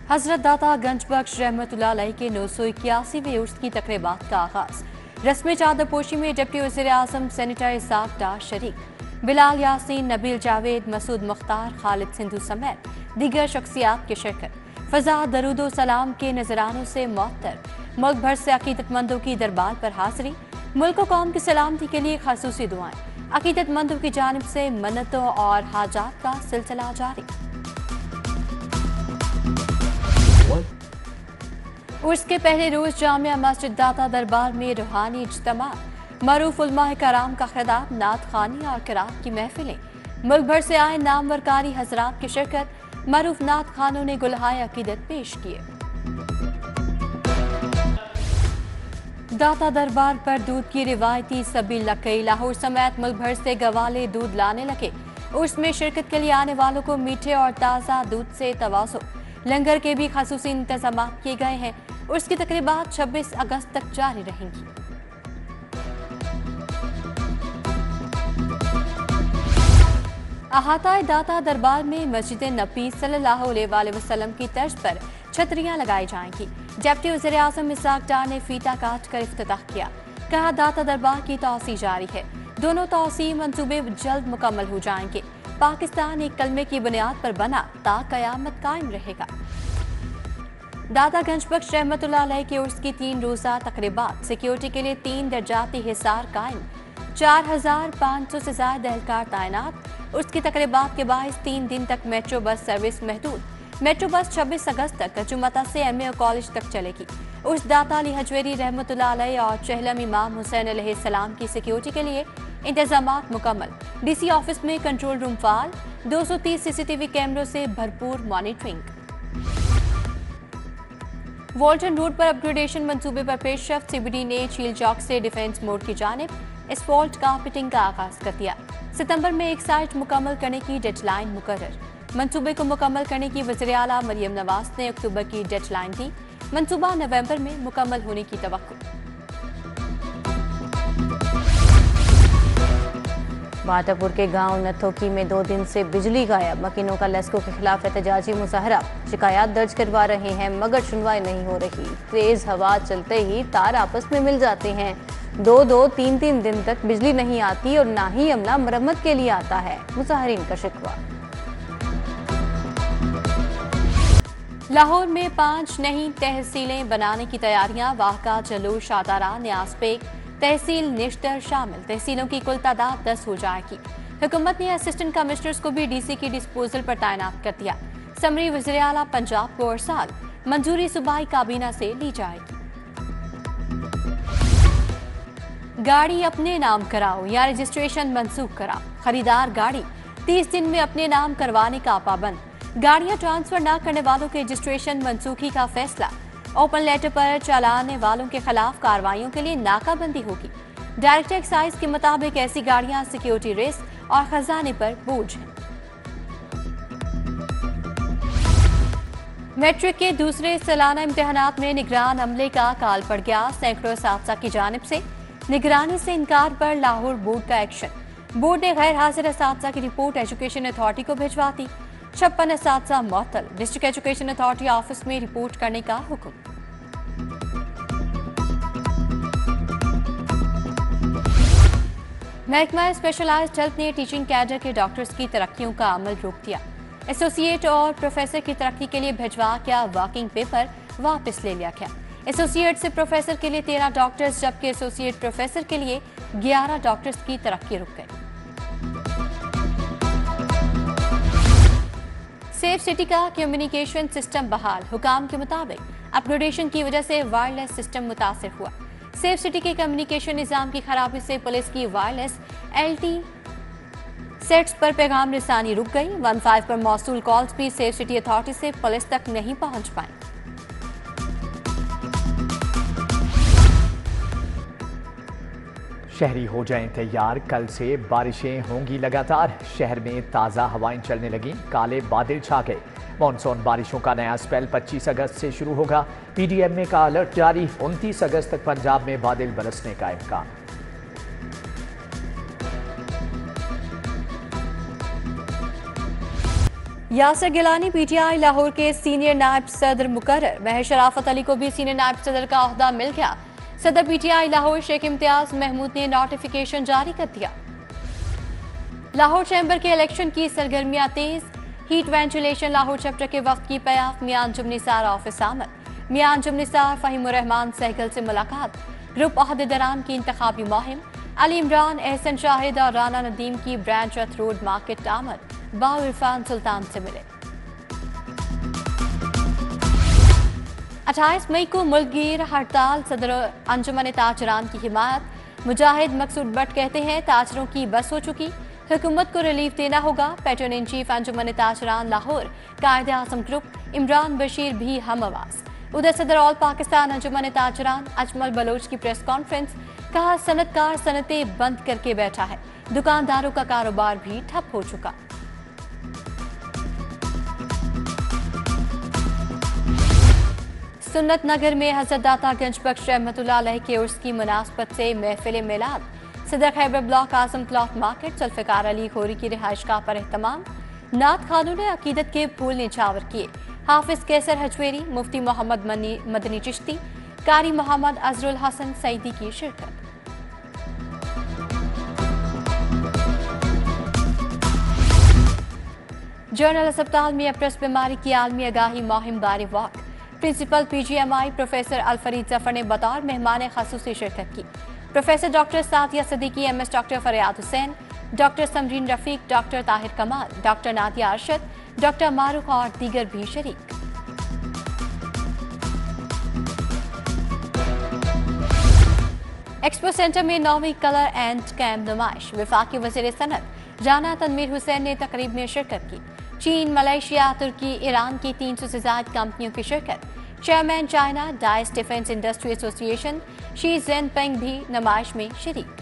हजरत दाता गंज बख्श रहमतुल्लाह अलैह के 981वें उर्स की तकरीबात का आगाज। रस्म चादर पोशी में डिप्टी वज़ीर आज़म सेनेटर इसाक डार शरीक, बिलाल यासीन, नबील जावेद, मसूद मुख्तार, खालिद सिंधु समेत दीगर शख्सियात की शिरकत। फजा दरूदो सलाम के नजरानों से मुअत्तर। मुल्क भर से अकीदतमंदों की दरबार पर हाजिरी। मुल्क और कौम की सलामती के लिए खासूसी दुआएं। अकीदतमंदों की जानिब से मन्नतों और हाजात का सिलसिला जारी। उर्स के पहले रोज जामिया मस्जिद दाता दरबार में रूहानी इज्तिमा, मरूफ उलमा कराम का खिताब, नात खानी और किरात की महफिलें। मुल्क भर से आए नामवर कारी हजरात की शिरकत। मरूफ नात खानों ने गुलहाए अकीदत पेश किए। दाता दरबार पर दूध की रिवायती सबील लग गई। लाहौर समेत मुल्क भर से गवाले दूध लाने लगे। उर्स में शिरकत के लिए आने वालों को मीठे और ताज़ा दूध से तवाज़ो। लंगर के भी खासूसी इंतजाम किए गए हैं। उर्स की तकरीबात 26 अगस्त तक जारी रहेंगी। अहाताए दाता दरबार में मस्जिद नबी सल्लल्लाहु अलैहि वसल्लम की तर्ज पर छतरियां लगाई जाएंगी। डिप्टी वज़ीर आज़म इसाक डार ने फीता काट कर इफ्तिताह किया। कहा, दाता दरबार की तौसी जारी है। दोनों तौसी मंसूबे जल्द मुकम्मल हो जाएंगे। पाकिस्तान एक कलमे की बुनियाद पर बना ता कयामत कायम रहेगा। दाता गंज बख्श रहमतुल्लाह अलैह के उर्स की 3 रोज़ा तकरीबात। सिक्योरिटी के लिए 3 दर्जाती हिसार कायम। 4500 से ज्यादा एहलकार तैनात। उर्स की तकरीबात के बायस 3 दिन तक मेट्रो बस सर्विस महदूद। मेट्रो बस 26 अगस्त तक कचुमता से MA कॉलेज तक चलेगी। उर्स दाता अली हजवेरी रहमतुल्लाह अलैह और चहलम इमाम हुसैन अलैहिस्सलाम की सिक्योरिटी के लिए इंतजामात मुकम्मल। DC ऑफिस में कंट्रोल रूम फाल। 230 CCTV कैमरों से भरपूर मॉनिटरिंग। वॉल्टन रोड पर अपग्रेडेशन मंसूबे पर पेशरफ्त। CBD ने चील चौक से डिफेंस मोड की जानिब एस्फॉल्ट कारपेटिंग का आगाज कर दिया। सितंबर में एक साइट मुकम्मल करने की डेडलाइन मुकर्रर। मंसूबे को मुकम्मल करने की वज़ीर आला मरियम नवाज ने अक्टूबर की डेडलाइन दी। मंसूबा नवंबर में मुकम्मल होने की तवक्को। माटापुर के गांव नथोकी में 2 दिन से बिजली गायब। मकीनों का लेस्को के खिलाफ एहतजाजी मुजाहरा। शिकायत दर्ज करवा रहे हैं मगर सुनवाई नहीं हो रही। तेज हवा चलते ही तार आपस में मिल जाते हैं। 2-2, 3-3 दिन तक बिजली नहीं आती और ना ही अमला मरम्मत के लिए आता है। मुजाहरीन का शिकवा। लाहौर में 5 नई तहसीलें बनाने की तैयारियां। वाहका, जलूर, शादारा, न्यासपेक, तहसील निश्तर शामिल। तहसीलों की कुल तादाद 10 हो जाएगी। हुकूमत ने असिस्टेंट कमिश्नर्स को भी DC की डिस्पोजल पर तैनात कर दिया। समरी वज़ीर आला पंजाब को और साल मंजूरी सूबाई काबीना से ली जाएगी। गाड़ी अपने नाम कराओ या रजिस्ट्रेशन मंसूख कराओ। खरीदार गाड़ी 30 दिन में अपने नाम करवाने का पाबंद। गाड़ियां ट्रांसफर न करने वालों के रजिस्ट्रेशन मंसूखी का फैसला। ओपन लेटर पर चलाने वालों के खिलाफ कार्रवाइयों के लिए नाकाबंदी होगी। डायरेक्टर एक्साइज के मुताबिक ऐसी गाड़ियां सिक्योरिटी रिस्क और खजाने पर बोझ हैं। मैट्रिक के दूसरे सालाना इम्तिहानात में निगरान अमले का काल पड़ गया। सैकड़ों असातिज़ा की जानिब से निगरानी से इनकार पर लाहौर बोर्ड का एक्शन। बोर्ड ने गैर हाजिर असातिज़ा की रिपोर्ट एजुकेशन अथॉरिटी को भिजवा दी। 56 असातिज़ा मुअत्तल। डिस्ट्रिक्ट एजुकेशन अथॉरिटी ऑफिस में रिपोर्ट करने का हुक्म। महकमा स्पेशलाइज्ड हेल्थ ने टीचिंग कैडर के डॉक्टर्स की तरक्कियों का अमल रोक दिया। एसोसिएट और प्रोफेसर की तरक्की के लिए भिजवा क्या वर्किंग पेपर वापस ले लिया गया। एसोसिएट से प्रोफेसर के लिए 13 डॉक्टर्स जबकि एसोसिएट प्रोफेसर के लिए 11 डॉक्टर्स की तरक्की रुक गई। सेफ सिटी का कम्युनिकेशन सिस्टम बहाल। हुकाम के मुताबिक अपग्रेडेशन की वजह से वायरलेस सिस्टम मुतासिर हुआ। सेफ सिटी के कम्युनिकेशन निजाम की खराबी से पुलिस की वायरलेस LT सेट्स पर पैगाम रिसानी रुक गई। 15 पर मौसूल कॉल्स भी सेफ सिटी अथॉरिटी से पुलिस तक नहीं पहुंच पाई। शहरी हो जाएं तैयार, कल से बारिशें होंगी लगातार। शहर में ताज़ा हवाएं चलने लगीं, काले बादल छा गए। मॉनसून बारिशों का नया स्पेल 25 अगस्त से शुरू होगा। PDMA का अलर्ट जारी। 29 अगस्त तक पंजाब में बादल बरसने का इम्कान। यासिर गिलानी PTI लाहौर के सीनियर नायब सदर मुकर्रर। महर शराफत अली को भी सीनियर नायब सदर का ओहदा मिल गया। सदर PTI लाहौर शेख इम्तियाज महमूद ने नोटिफिकेशन जारी कर दिया। लाहौर चैम्बर के इलेक्शन की सरगर्मियां तेज। हीट वेंटिलेशन लाहौर चैप्टर के वक्त की पयाफ मियां अंजुम निसार ऑफिस आमद। मियां अंजुम निसार फ़हीमुर रहमान सहगल से मुलाकात। ग्रुप अहदेदारान की इंतखाबी मुहिम। अली इमरान एहसन शाहिद और राना नदीम की ब्रांच रथ रोड मार्केट आमद। बाउ इरफान सुल्तान से मिले। 28 मई को मुल्कगीर हड़ताल। सदर अंजुमन ताजरान की हिमायत। मुजाहिद मकसूद भट्ट कहते हैं ताजरों की बस हो चुकी, हुकूमत को रिलीफ देना होगा। पैटर्न इन चीफ अंजुमन ताजरान लाहौर कायदे आज़म ग्रुप इमरान बशीर भी हम आवाज। उधर सदर ऑल पाकिस्तान अंजुमन ताजरान अजमल बलोच की प्रेस कॉन्फ्रेंस। कहा सनतकार सनतें बंद करके बैठा है, दुकानदारों का कारोबार भी ठप हो चुका। सुन्नत नगर में हजरत दाता गंज बख्श रहमतुल्लाह अलैह के उर्स की मुनासबत से महफिल मिलाद। सदर खैबर ब्लॉक आजम क्लॉथ मार्केट जुल्फ़िकार अली खोरी की रिहाइशगाह पर एहतमाम। नात खानों ने अकीदत के फूल निछावर किए। हाफिज कैसर हजवेरी, मुफ्ती मोहम्मद मदनी चिश्ती, कारी मोहम्मद अजरुल हसन सईदी की शिरकत। जर्नल अस्पताल में अप्रस बीमारी की आलमी आगाही मुहिम बारी walk. Principal PGMI professor Alfareed Zafar ने बतौर मेहमान ख़ासूसी शिरकत की। Professor doctor Sadia Siddiqui, MS doctor Faryad Hussain, doctor Samreen Rafiq, doctor Tahir Kamal, doctor Nadia Arshad, doctor Mahrukh और दीगर भी शरीक। एक्सपो सेंटर में 9वीं कलर एंड कैम्प नुमाइश। वफाकी वज़ीर सनत राना तनवीर हुसैन ने तकरीब में शिरकत की। चीन, मलेशिया, तुर्की, ईरान की 300 से ज्यादा कंपनियों की शिरकत। Chairman China dice defence industry association Xi Jinping भी नुमाइश में शरीक।